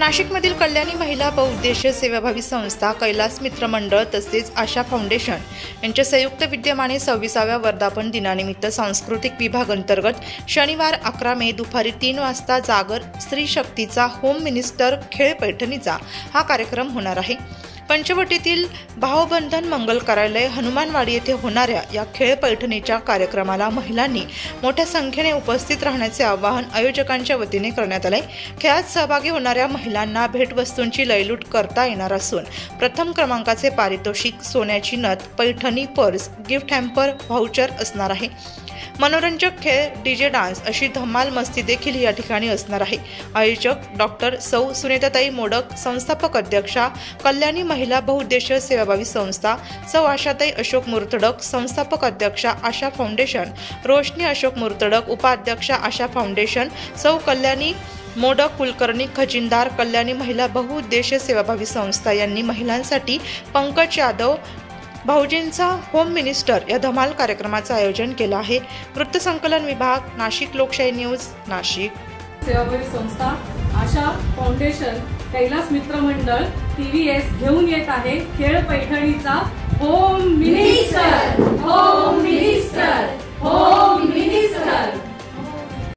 नाशिकमधील कल्याणी महिला बहुउद्देशीय सेवाभावी संस्था, कैलास मित्र मंडळ तसेच आशा फाउंडेशन यांच्या संयुक्त विद्यमाने 26व्या वर्धापन दिनानिमित्त सांस्कृतिक विभाग अंतर्गत शनिवार 11 मे दुपारी 3 वाजता जागर स्त्री शक्तीचा होम मिनिस्टर खेळ पैठणीचा हा कार्यक्रम होणार आहे। पंचवटीतील भावबंधन मंगल कार्यालय हनुमानवाडी येथे होणाऱ्या या खेळ पैठणीच्या कार्यक्रमाला महिलांनी मोठ्या संख्येने उपस्थित राहण्याचे आवाहन आयोजकांच्या वतीने करण्यात आले। खेळात सहभागी होणाऱ्या महिलांना भेटवस्तूंची लयलूट करता येणार असून प्रथम क्रमांकाचे पारितोषिक, सोन्याची नथ, Paithani purse, gift hamper, voucher असणार आहे। मनोरंजक खेळ, डीजे डान्स अशी धमाल मस्ती देखील या ठिकाणी असणार आहे। आयोजक डॉक्टर सौ सुनेताताई मोडक, संस्थापक अध्यक्षा कल्याणी महिला बहुउद्देशीय सेवाभावी संस्था सौ आशाताई अशोक मुर्तडक, संस्थापक अध्यक्षा आशा फाउंडेशन रोशनी अशोक मुर्तडक, उपाध्यक्षा आशा फाउंडेशन सौ कल्याणी मोडक, कुलकर्णी खजिनदार कल्याणी महिला बहुउद्देशीय सेवाभावी संस्था यांनी महिलांसाठी पंकज यादव भाऊजींचा होम मिनिस्टर या धमाल कार्यक्रमाचं आयोजन केलं आहे। वृत्तसंकलन विभाग, नाशिक लोकशाही न्यूज, नाशिक। सेवाभावी संस्था आशा फाउंडेशन कैलास मित्र मंडळ TVS घेऊन येत आहे खेळ पैठणीचा home minister, home minister, home